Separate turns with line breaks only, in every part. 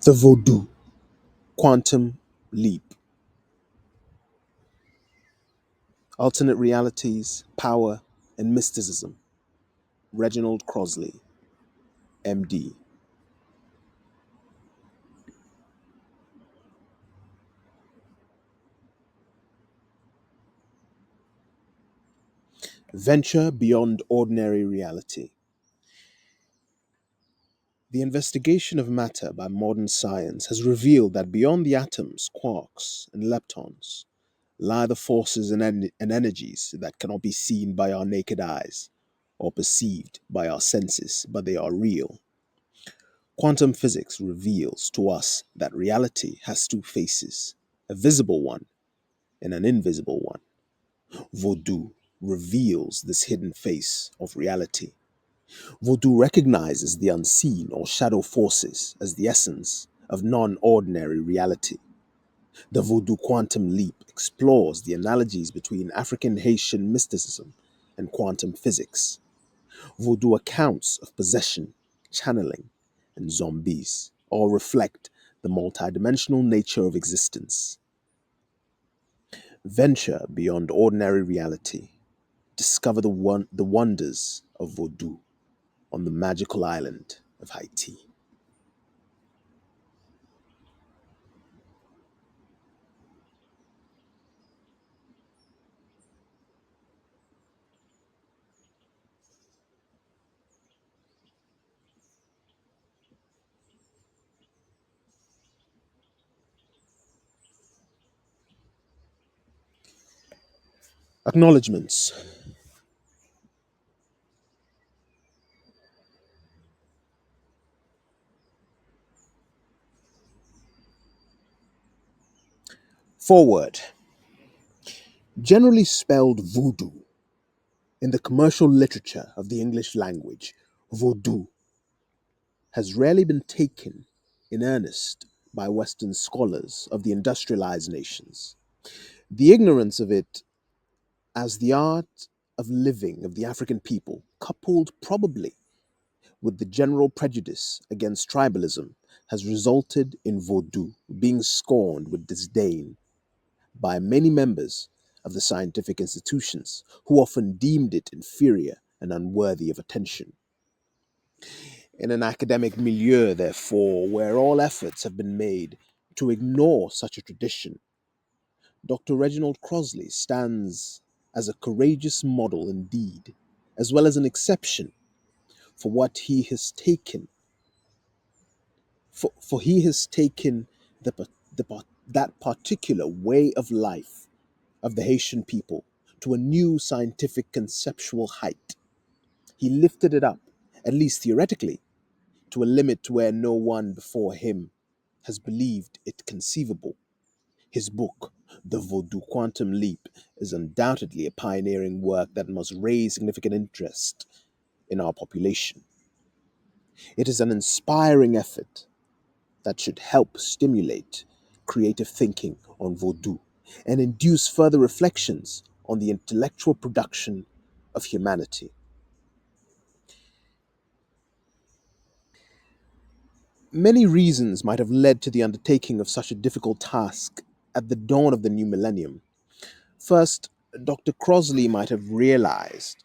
The Voodoo Quantum Leap, Alternate Realities, Power, and Mysticism. Reginald Crosley, MD. Venture Beyond Ordinary Reality. The investigation of matter by modern science has revealed that beyond the atoms, quarks, and leptons lie the forces and energies that cannot be seen by our naked eyes or perceived by our senses, but they are real. Quantum physics reveals to us that reality has two faces, a visible one and an invisible one. Vodou reveals this hidden face of reality. Vodou recognizes the unseen or shadow forces as the essence of non ordinary reality. The Vodou quantum leap explores the analogies between African Haitian mysticism and quantum physics. Vodou accounts of possession, channeling, and zombies all reflect the multidimensional nature of existence. Venture beyond ordinary reality. Discover the wonders of Vodou on the magical island of Haiti. Acknowledgements. Foreword. Generally spelled voodoo in the commercial literature of the English language, vaudou has rarely been taken in earnest by Western scholars of the industrialized nations. The ignorance of it as the art of living of the African people, coupled probably with the general prejudice against tribalism, has resulted in vaudou being scorned with disdain by many members of the scientific institutions, who often deemed it inferior and unworthy of attention. In an academic milieu, therefore, where all efforts have been made to ignore such a tradition, Dr. Reginald Crosley stands as a courageous model indeed, as well as an exception for what he has taken, for he has taken that particular way of life of the Haitian people to a new scientific conceptual height. He lifted it up, at least theoretically, to a limit where no one before him has believed it conceivable. His book, The Vodou Quantum Leap, is undoubtedly a pioneering work that must raise significant interest in our population. It is an inspiring effort that should help stimulate creative thinking on Vodou and induce further reflections on the intellectual production of humanity. Many reasons might have led to the undertaking of such a difficult task at the dawn of the new millennium. First, Dr. Crosley might have realized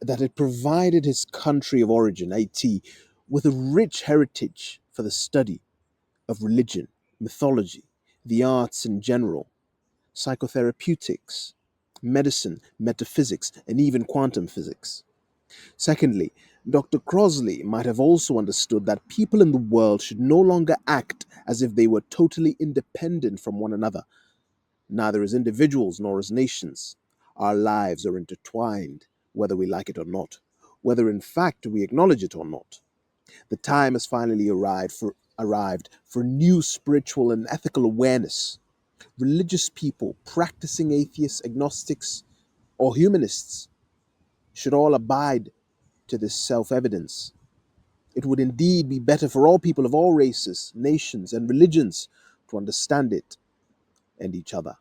that it provided his country of origin, Haiti, with a rich heritage for the study of religion, mythology, the arts in general, psychotherapeutics, medicine, metaphysics, and even quantum physics. Secondly, Dr. Crosley might have also understood that people in the world should no longer act as if they were totally independent from one another, neither as individuals nor as nations. Our lives are intertwined, whether we like it or not, whether in fact we acknowledge it or not. The time has finally arrived for new spiritual and ethical awareness. Religious people, practicing atheists, agnostics, or humanists, should all abide to this self evidence. It would indeed be better for all people of all races, nations, and religions to understand it and each other.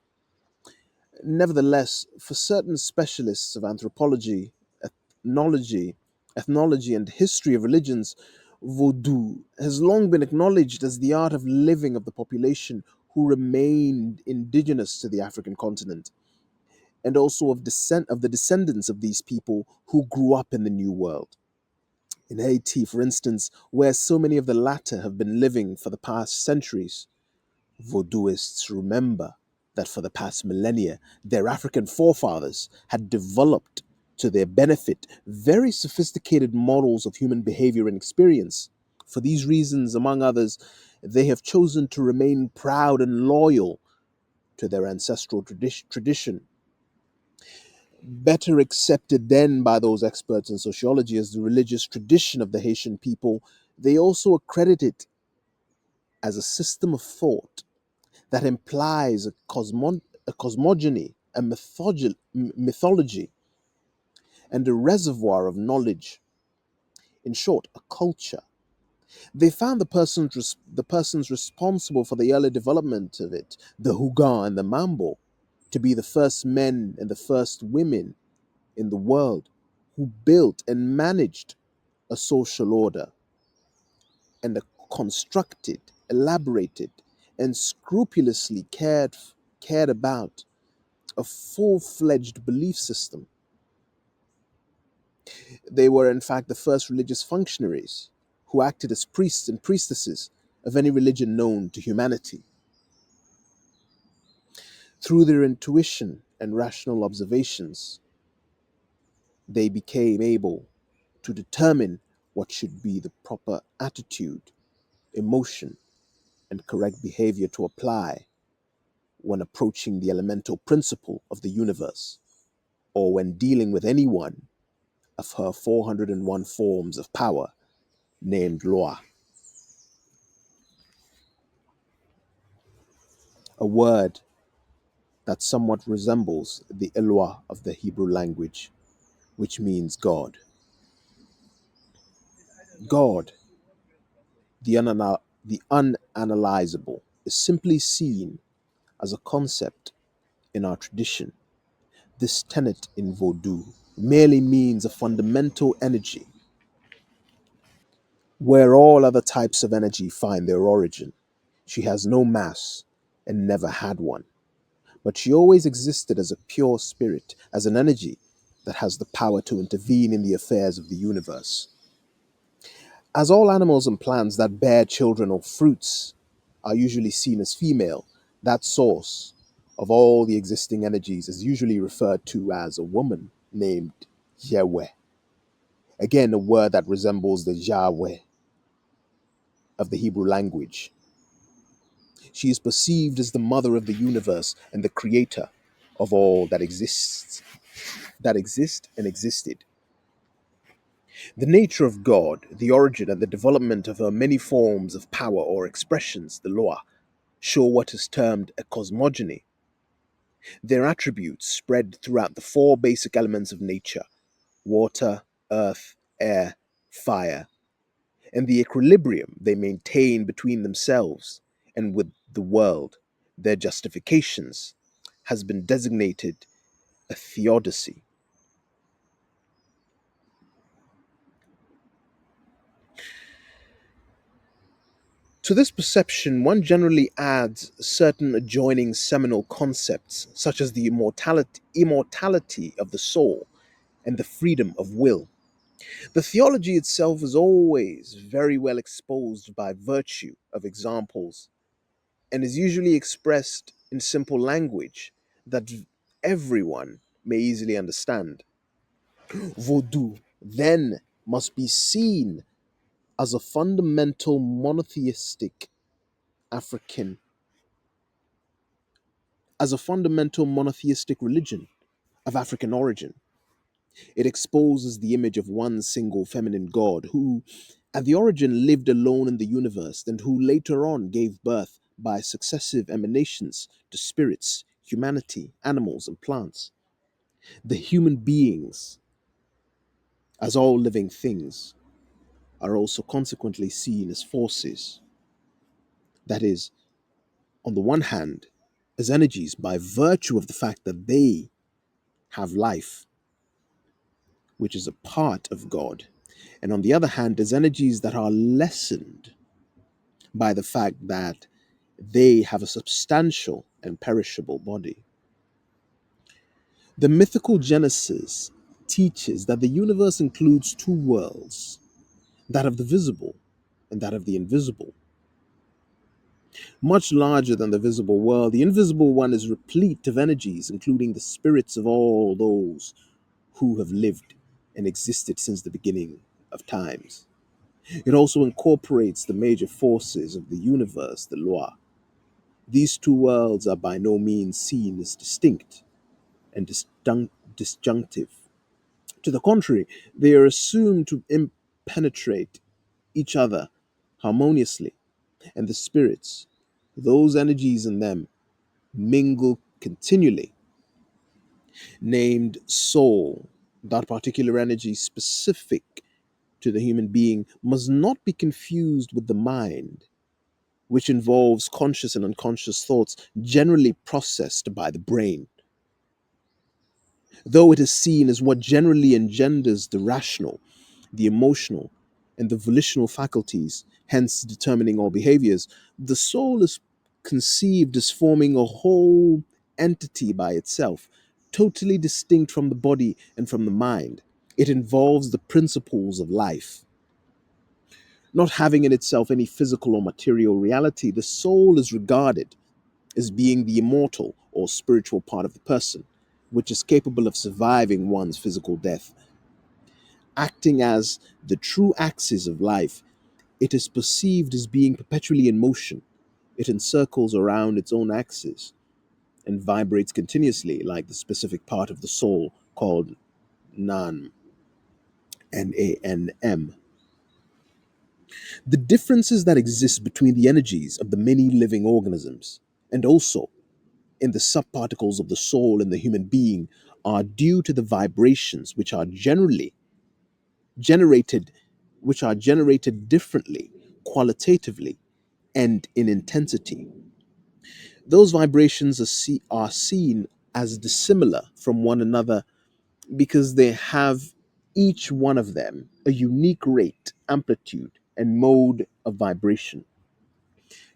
Nevertheless, for certain specialists of anthropology, ethnology, ethnology, and history of religions, Vodou has long been acknowledged as the art of living of the population who remained indigenous to the African continent, and also of the descendants of these people who grew up in the New World. In Haiti, for instance, where so many of the latter have been living for the past centuries, Vodouists remember that for the past millennia, their African forefathers had developed to their benefit very sophisticated models of human behavior and experience. For these reasons, among others, they have chosen to remain proud and loyal to their ancestral tradition, better accepted then by those experts in sociology as the religious tradition of the Haitian people. They also accredit it as a system of thought that implies a cosmogony, a mythology, and a reservoir of knowledge. In short, a culture. They found the persons responsible for the early development of it, the Hugan and the Mambo, to be the first men and the first women in the world who built and managed a social order and a constructed, elaborated, and scrupulously cared about a full fledged belief system. They were, in fact, the first religious functionaries who acted as priests and priestesses of any religion known to humanity. Through their intuition and rational observations, they became able to determine what should be the proper attitude, emotion, and correct behavior to apply when approaching the elemental principle of the universe, or when dealing with any one of her 401 forms of power named Loa, a word that somewhat resembles the Eloi of the Hebrew language, which means God. God, the unanalyzable, is simply seen as a concept in our tradition. This tenet in Vodou merely means a fundamental energy where all other types of energy find their origin. She has no mass and never had one, but she always existed as a pure spirit, as an energy that has the power to intervene in the affairs of the universe. As all animals and plants that bear children or fruits are usually seen as female, that source of all the existing energies is usually referred to as a woman named Yahweh. Again, a word that resembles the Yahweh of the Hebrew language. She is perceived as the mother of the universe and the creator of all that exist and existed. The nature of God, the origin and the development of her many forms of power or expressions, the Loa, show what is termed a cosmogony. Their attributes spread throughout the four basic elements of nature: water, earth, air, fire, and the equilibrium they maintain between themselves and with the world, their justifications, has been designated a theodicy. To this perception, one generally adds certain adjoining seminal concepts, such as the immortality of the soul and the freedom of will. The theology itself is always very well exposed by virtue of examples and is usually expressed in simple language that everyone may easily understand. Vodou then must be seen as a fundamental monotheistic African, as a fundamental monotheistic religion of African origin. It exposes the image of one single feminine god who, at the origin, lived alone in the universe and who later on gave birth by successive emanations to spirits, humanity, animals, and plants. The human beings, as all living things, are also consequently seen as forces. That is, on the one hand, as energies by virtue of the fact that they have life, which is a part of God, And on the other hand, there's energies that are lessened by the fact that they have a substantial and perishable body. The mythical Genesis teaches that the universe includes two worlds, that of the visible and that of the invisible. Much larger than the visible world, the invisible one is replete of energies, including the spirits of all those who have lived and existed since the beginning of times. It also incorporates the major forces of the universe, the Loi. These two worlds are by no means seen as distinct and disjunctive. To the contrary, they are assumed to impenetrate each other harmoniously, and the spirits, those energies in them, mingle continually. Named soul, that particular energy specific to the human being, must not be confused with the mind, which involves conscious and unconscious thoughts generally processed by the brain, though it is seen as what generally engenders the rational, the emotional, and the volitional faculties, hence determining all behaviors. The soul is conceived as forming a whole entity by itself, totally distinct from the body and from the mind. It involves the principles of life. Not having in itself any physical or material reality, the soul is regarded as being the immortal or spiritual part of the person, which is capable of surviving one's physical death. Acting as the true axis of life, it is perceived as being perpetually in motion. It encircles around its own axis and vibrates continuously like the specific part of the soul called Nan, Nanm. The differences that exist between the energies of the many living organisms and also in the subparticles of the soul in the human being are due to the vibrations generated which are generated differently, qualitatively, and in intensity. Those vibrations are seen as dissimilar from one another because they have each one of them a unique rate, amplitude, and mode of vibration.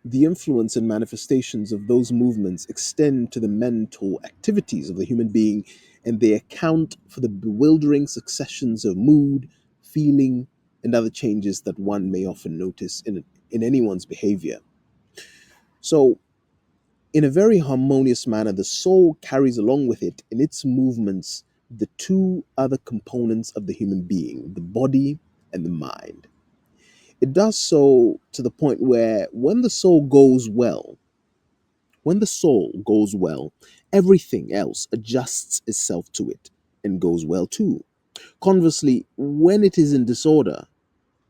The influence and manifestations of those movements extend to the mental activities of the human being, and they account for the bewildering successions of mood, feeling, and other changes that one may often notice in anyone's behavior. So, in a very harmonious manner, the soul carries along with it in its movements the two other components of the human being, the body and the mind. It does so to the point where when the soul goes well, everything else adjusts itself to it and goes well too. Conversely, when it is in disorder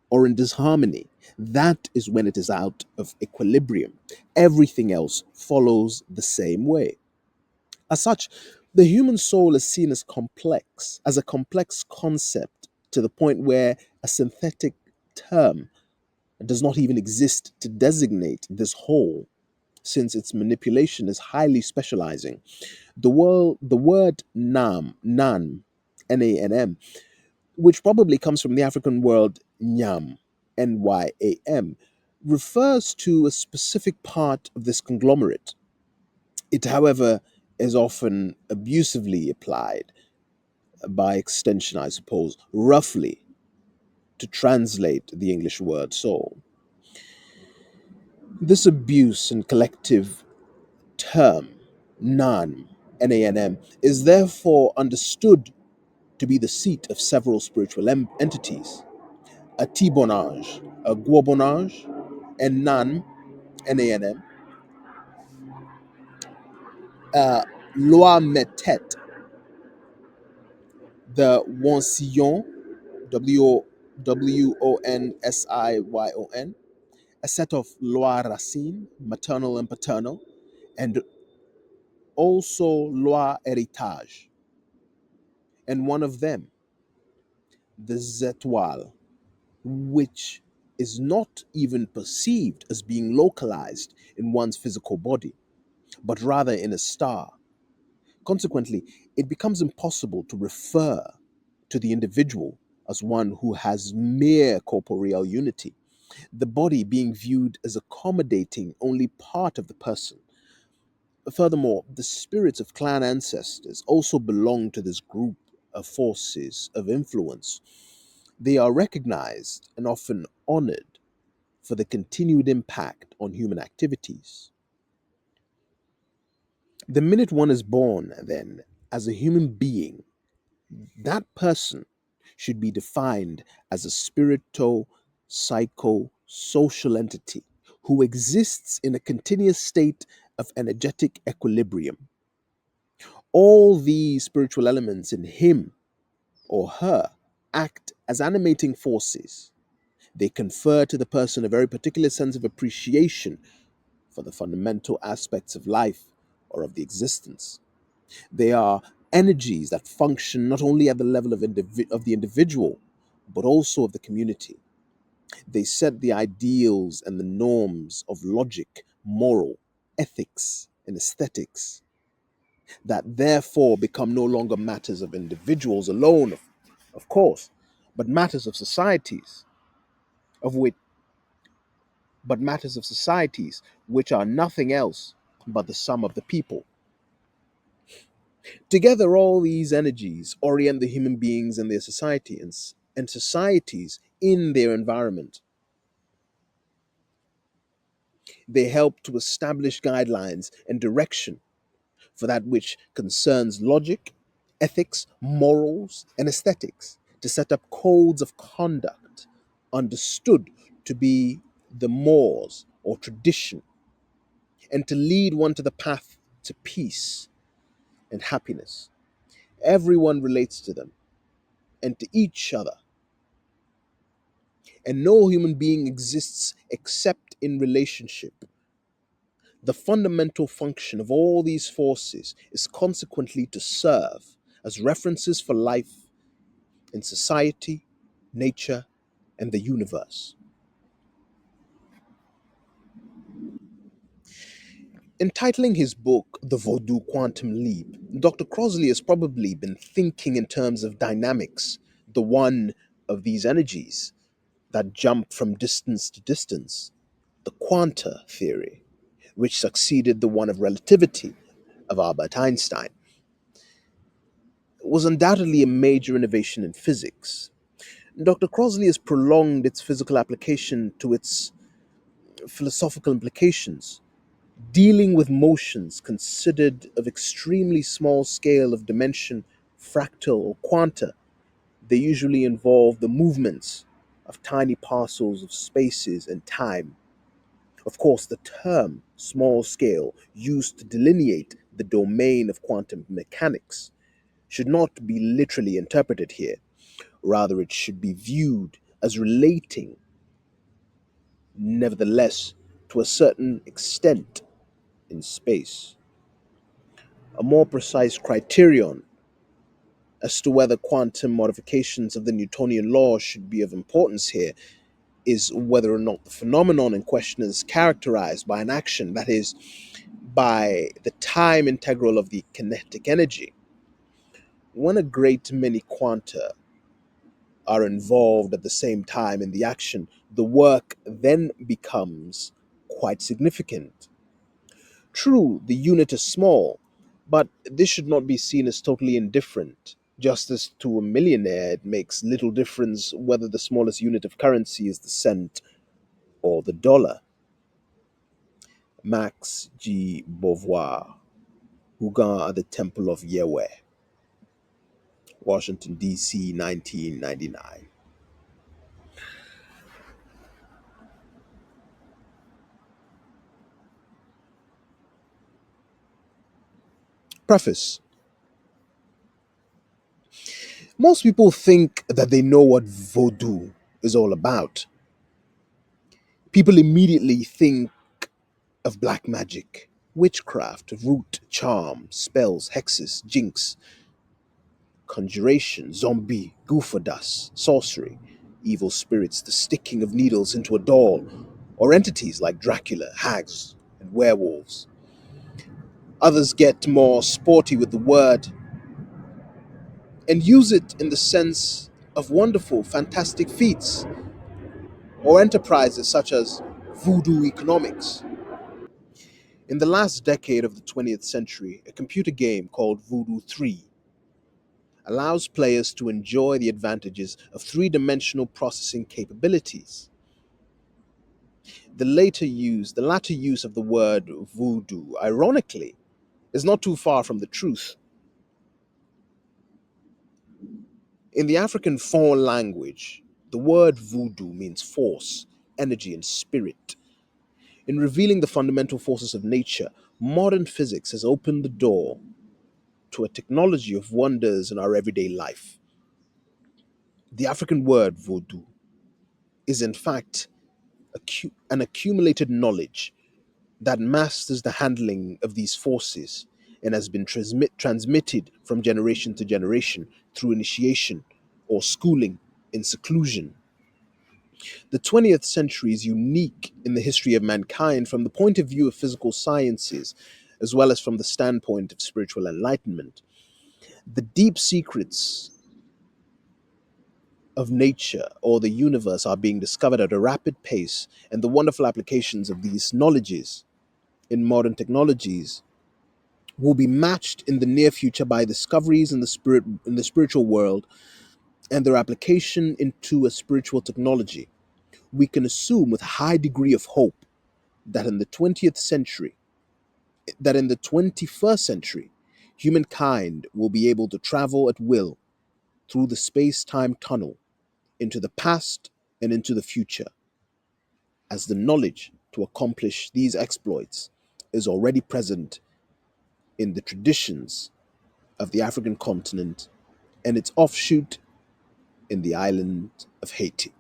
or in disharmony, that is when it is out of equilibrium. Everything else follows the same way. As such, the human soul is seen as a complex concept to the point where a synthetic term does not even exist to designate this whole, since its manipulation is highly specializing. The word nan, N-A-N-M, which probably comes from the African word nyam, N-Y-A-M, refers to a specific part of this conglomerate. It, however, is often abusively applied, by extension, I suppose, roughly, to translate the English word soul. This abuse and collective term, Nan, Nanm, is therefore understood to be the seat of several spiritual entities: a Tibonage, a Guabonage, and Nan, Nanm, Loi Metet, the Wonsillon, Wonsion, a set of Loi Racine, maternal and paternal, and also Loi Heritage, and one of them, the Zetoile, which is not even perceived as being localized in one's physical body, but rather in a star. Consequently, it becomes impossible to refer to the individual as one who has mere corporeal unity, the body being viewed as accommodating only part of the person. Furthermore, the spirits of clan ancestors also belong to this group of forces of influence. They are recognized and often honored for the continued impact on human activities. The minute one is born, then, as a human being, that person should be defined as a spirito psycho social entity who exists in a continuous state of energetic equilibrium. All these spiritual elements in him or her act as animating forces. They confer to the person a very particular sense of appreciation for the fundamental aspects of life or of the existence. They are energies that function not only at the level of the individual, but also of the community. They set the ideals and the norms of logic, moral, ethics, and aesthetics that therefore become no longer matters of individuals alone, of course, but matters of societies, of which but matters of societies which are nothing else but the sum of the people. Together, all these energies orient the human beings and their society and societies in their environment. They help to establish guidelines and direction for that which concerns logic, ethics, morals, and aesthetics, to set up codes of conduct understood to be the mores or tradition, and to lead one to the path to peace and happiness. Everyone relates to them and to each other, and no human being exists except in relationship. The fundamental function of all these forces is consequently to serve as references for life in society, nature, and the universe. Entitling his book The Vodou Quantum Leap, Dr. Crosley has probably been thinking in terms of dynamics, the one of these energies that jump from distance to distance, the quanta theory, which succeeded the one of relativity of Albert Einstein, was undoubtedly a major innovation in physics. Dr. Crosley has prolonged its physical application to its philosophical implications, dealing with motions considered of extremely small scale of dimension, fractal, or quanta. They usually involve the movements of tiny parcels of spaces and time. Of course, the term small scale, used to delineate the domain of quantum mechanics, should not be literally interpreted here. Rather, it should be viewed as relating, nevertheless, to a certain extent in space. A more precise criterion as to whether quantum modifications of the Newtonian law should be of importance here is whether or not the phenomenon in question is characterized by an action, that is, by the time integral of the kinetic energy. When a great many quanta are involved at the same time in the action, the work then becomes quite significant. True, the unit is small, but this should not be seen as totally indifferent. Just as to a millionaire, it makes little difference whether the smallest unit of currency is the cent or the dollar. Max G. Beauvoir, Hougan at the Temple of Yahweh, Washington, D.C., 1999. Preface. Most people think that they know what voodoo is all about. People immediately think of black magic, witchcraft, root, charm, spells, hexes, jinx, conjuration, zombie, goofadas, sorcery, evil spirits, the sticking of needles into a doll, or entities like Dracula, hags, and werewolves. Others get more sporty with the word and use it in the sense of wonderful, fantastic feats, or enterprises such as voodoo economics. In the last decade of the 20th century, a computer game called Voodoo 3 allows players to enjoy the advantages of three-dimensional processing capabilities. The latter use of the word voodoo, ironically, is not too far from the truth. In the African Fon language, the word voodoo means force, energy, and spirit. In revealing the fundamental forces of nature, modern physics has opened the door to a technology of wonders in our everyday life. The African word voodoo is, in fact, an accumulated knowledge that masters the handling of these forces and has been transmitted from generation to generation through initiation or schooling in seclusion. The 20th century is unique in the history of mankind from the point of view of physical sciences, as well as from the standpoint of spiritual enlightenment. The deep secrets of nature or the universe are being discovered at a rapid pace, and the wonderful applications of these knowledges in modern technologies will be matched in the near future by discoveries in the spiritual world and their application into a spiritual technology. We can assume with a high degree of hope that in the 20th century, that in the 21st century, humankind will be able to travel at will through the space-time tunnel into the past and into the future, as the knowledge to accomplish these exploits is already present in the traditions of the African continent and its offshoot in the island of Haiti.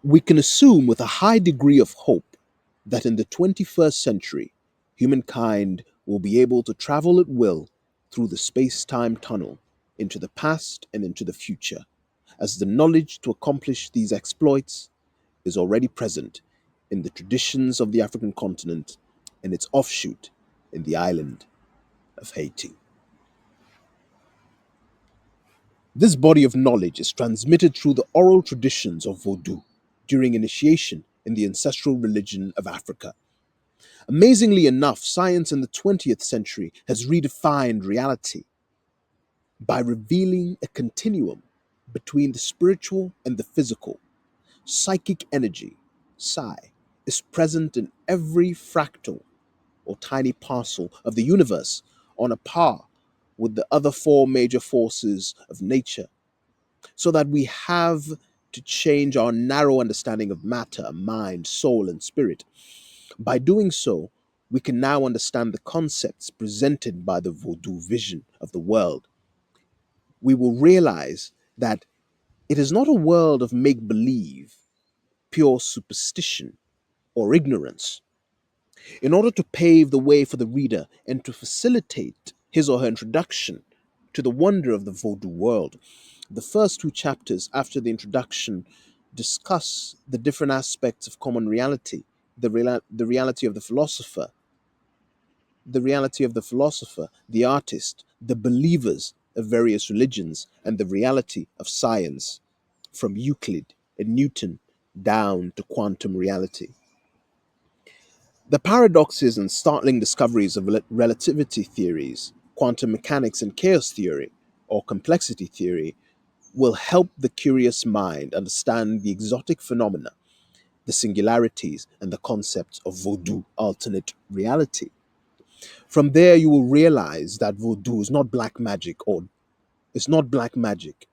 We can assume with a high degree of hope that in the 21st century, humankind will be able to travel at will through the space time tunnel into the past and into the future, as the knowledge to accomplish these exploits is already present in the traditions of the African continent and its offshoot in the island of Haiti. This body of knowledge is transmitted through the oral traditions of Vodou during initiation in the ancestral religion of Africa. Amazingly enough, science in the 20th century has redefined reality by revealing a continuum between the spiritual and the physical. Psychic energy, psi, is present in every fractal or tiny parcel of the universe on a par with the other four major forces of nature, so that we have to change our narrow understanding of matter, mind, soul, and spirit. By doing so, we can now understand the concepts presented by the Vodou vision of the world. We will realize that it is not a world of make believe, pure superstition, or ignorance. In order to pave the way for the reader and to facilitate his or her introduction to the wonder of the Vodou world, the first two chapters after the introduction discuss the different aspects of common reality, the reality of the philosopher, the artist, the believers of various religions, and the reality of science, from Euclid and Newton down to quantum reality. The paradoxes and startling discoveries of relativity theories, quantum mechanics and chaos theory, or complexity theory, will help the curious mind understand the exotic phenomena, the singularities, and the concepts of Vodou alternate reality. From there, you will realize that Vodou is not black magic, or it's not black magic.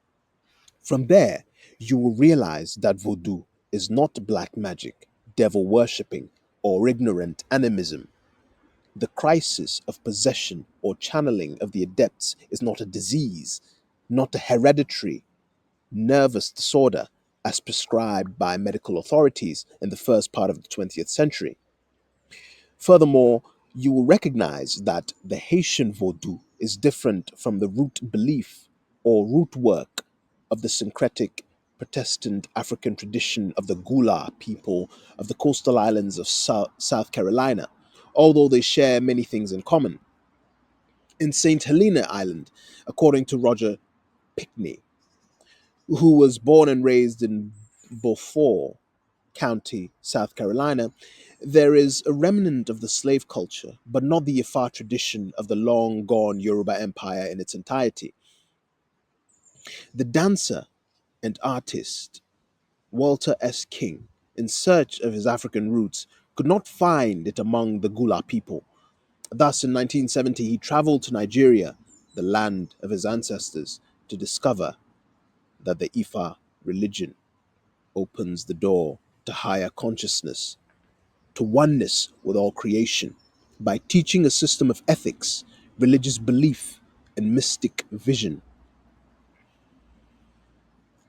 From there, you will realize that Vodou is not black magic, devil worshipping, or ignorant animism. The crisis of possession or channeling of the adepts is not a disease, not a hereditary nervous disorder as prescribed by medical authorities in the first part of the 20th century. Furthermore, you will recognize that the Haitian Vodou is different from the root belief or root work of the syncretic Protestant African tradition of the Gula people of the coastal islands of South Carolina, although they share many things in common. In St. Helena Island, according to Roger Pickney, who was born and raised in Beaufort County, South Carolina, there is a remnant of the slave culture, but not the Ifa tradition of the long gone Yoruba Empire in its entirety. The dancer and artist Walter S. King, in search of his African roots, could not find it among the Gula people. Thus, in 1970, he traveled to Nigeria, the land of his ancestors, to discover that the Ifa religion opens the door to higher consciousness, to oneness with all creation, by teaching a system of ethics, religious belief, and mystic vision.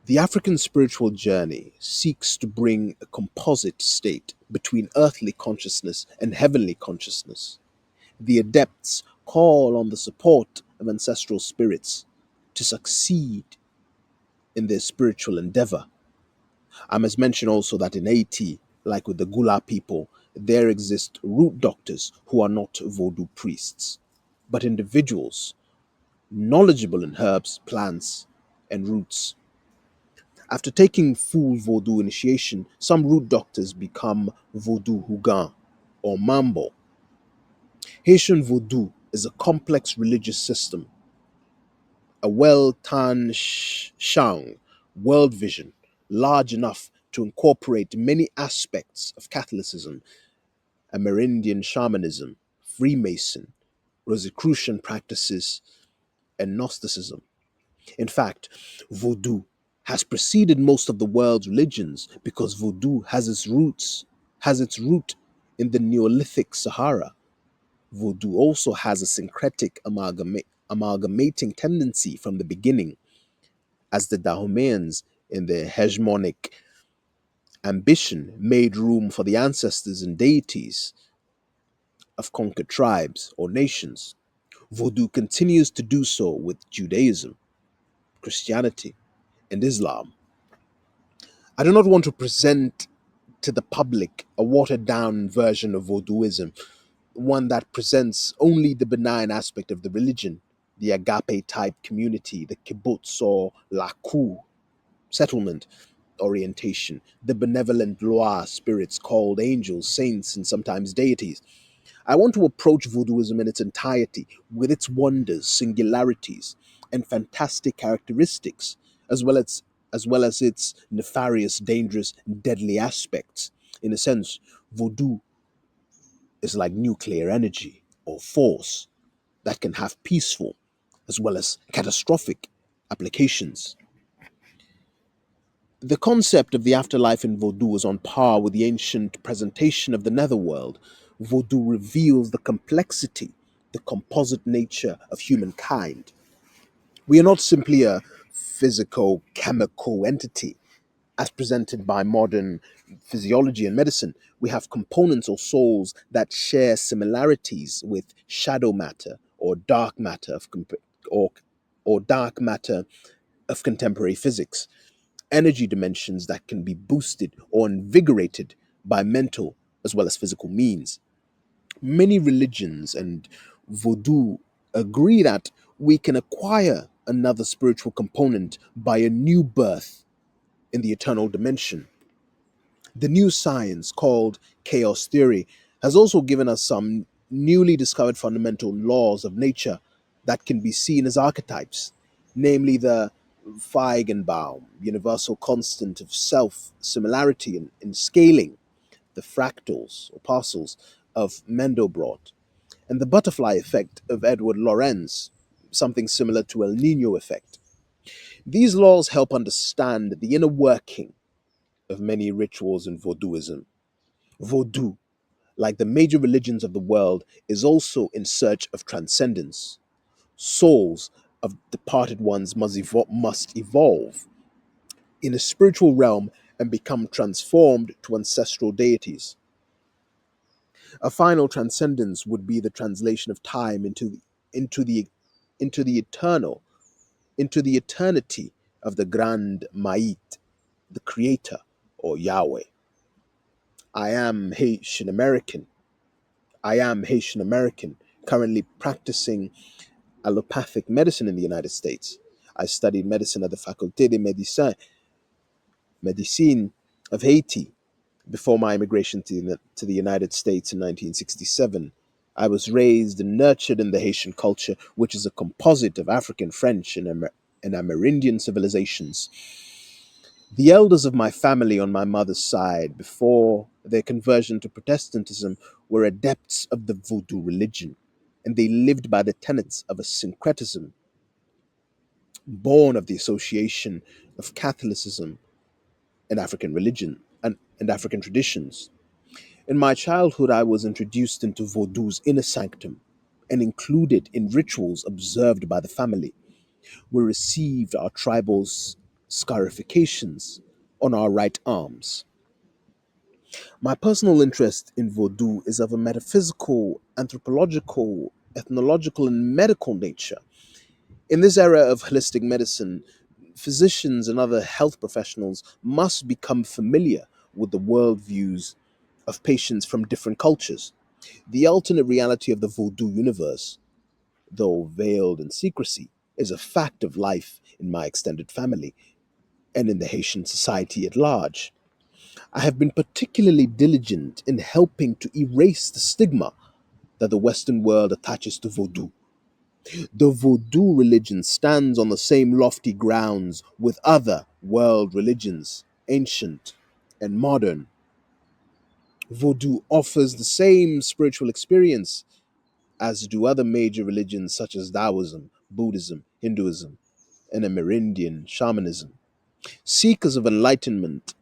The African spiritual journey seeks to bring a composite state between earthly consciousness and heavenly consciousness. The adepts call on the support of ancestral spirits to succeed in their spiritual endeavor. I must mention also that in Haiti, like with the Gula people, there exist root doctors who are not Vodou priests, but individuals knowledgeable in herbs, plants, and roots. After taking full Vodou initiation, some root doctors become Vodou Hugan or Mambo. Haitian Vodou is a complex religious system, a well tan shang world vision, large enough to incorporate many aspects of Catholicism, Amerindian shamanism, Freemason, Rosicrucian practices, and Gnosticism. In fact, Vodou has preceded most of the world's religions because Vodou has its root in the Neolithic Sahara. Vodou also has a syncretic amalgamating tendency from the beginning, as the Dahomeans, in their hegemonic ambition, made room for the ancestors and deities of conquered tribes or nations. Vodou continues to do so with Judaism, Christianity, and Islam. I do not want to present to the public a watered down version of Vodouism, one that presents only the benign aspect of the religion, the agape type community, the kibbutz or laku settlement orientation, the benevolent Loa spirits called angels, saints, and sometimes deities. I want to approach Vodouism in its entirety, with its wonders, singularities, and fantastic characteristics, as well as its nefarious, dangerous, deadly aspects. In a sense, Vodou is like nuclear energy or force that can have peaceful as well as catastrophic applications. The concept of the afterlife in Vodou is on par with the ancient presentation of the netherworld. Vodou reveals the complexity, the composite nature of humankind. We are not simply a physical, chemical entity, as presented by modern physiology and medicine. We have components or souls that share similarities with shadow matter or dark matter or, or dark matter of contemporary physics, energy dimensions that can be boosted or invigorated by mental as well as physical means. Many religions and Vodou agree that we can acquire another spiritual component by a new birth in the eternal dimension. The new science, called chaos theory, has also given us some newly discovered fundamental laws of nature that can be seen as archetypes, namely the Feigenbaum universal constant of self similarity in scaling, the fractals or parcels of Mandelbrot, and the butterfly effect of Edward Lorenz, something similar to El Nino effect. These laws help understand the inner working of many rituals in Vodouism. Vodou, like the major religions of the world, is also in search of transcendence. Souls of departed ones must evolve in a spiritual realm and become transformed to ancestral deities. A final transcendence would be the translation of time into the into the eternal, into the eternity of the Grand Mait, the Creator, or Yahweh. I am Haitian American. I am Haitian American, currently practicing allopathic medicine in the United States. I studied medicine at the Faculté de Médecine of Haiti before my immigration to the United States in 1967. I was raised and nurtured in the Haitian culture, which is a composite of African, French, and Amerindian civilizations. The elders of my family on my mother's side, before their conversion to Protestantism, were adepts of the Vodou religion, and they lived by the tenets of a syncretism born of the association of Catholicism and African religion and African traditions. In my childhood, I was introduced into Vodou's inner sanctum and included in rituals observed by the family. We received our tribal scarifications on our right arms. My personal interest in Vodou is of a metaphysical, anthropological, ethnological, and medical nature. In this era of holistic medicine, physicians and other health professionals must become familiar with the worldviews of patients from different cultures. The alternate reality of the Vodou universe, though veiled in secrecy, is a fact of life in my extended family and in the Haitian society at large. I have been particularly diligent in helping to erase the stigma that the Western world attaches to Vodou. The Vodou religion stands on the same lofty grounds with other world religions, ancient and modern. Vodou offers the same spiritual experience as do other major religions such as Taoism, Buddhism, Hinduism, and Amerindian shamanism. Seekers of enlightenment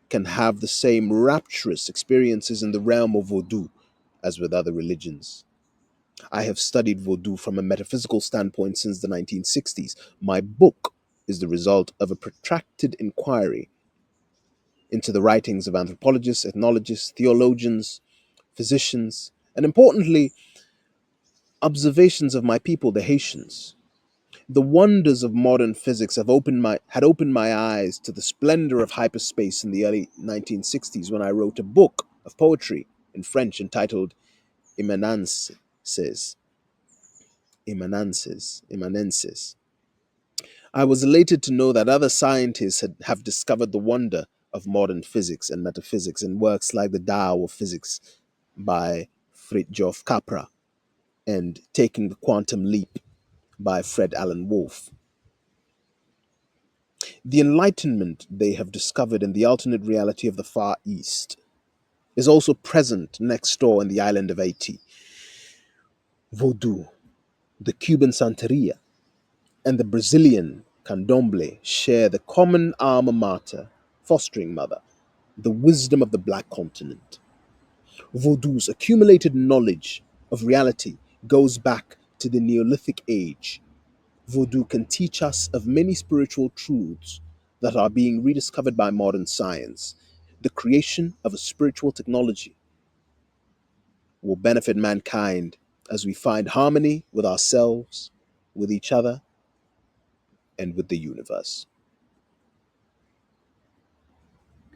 can have the same rapturous experiences in the realm of Vodou as with other religions. I have studied Vodou from a metaphysical standpoint since the 1960s. My book is the result of a protracted inquiry into the writings of anthropologists, ethnologists, theologians, physicians, and importantly, observations of my people, the Haitians. The wonders of modern physics had opened my eyes to the splendor of hyperspace in the early 1960s when I wrote a book of poetry in French entitled Immanences. Immanences. I was elated to know that other scientists have discovered the wonder of modern physics and metaphysics in works like The Tao of Physics by Fritjof Capra and Taking the Quantum Leap by Fred Alan Wolf. The enlightenment they have discovered in the alternate reality of the Far East is also present next door in the island of Haiti. Vodou, the Cuban Santeria, and the Brazilian Candomblé share the common alma mater, fostering mother, the wisdom of the Black continent. Vodou's accumulated knowledge of reality goes back to the Neolithic age. Vodou can teach us of many spiritual truths that are being rediscovered by modern science. The creation of a spiritual technology will benefit mankind as we find harmony with ourselves, with each other, and with the universe.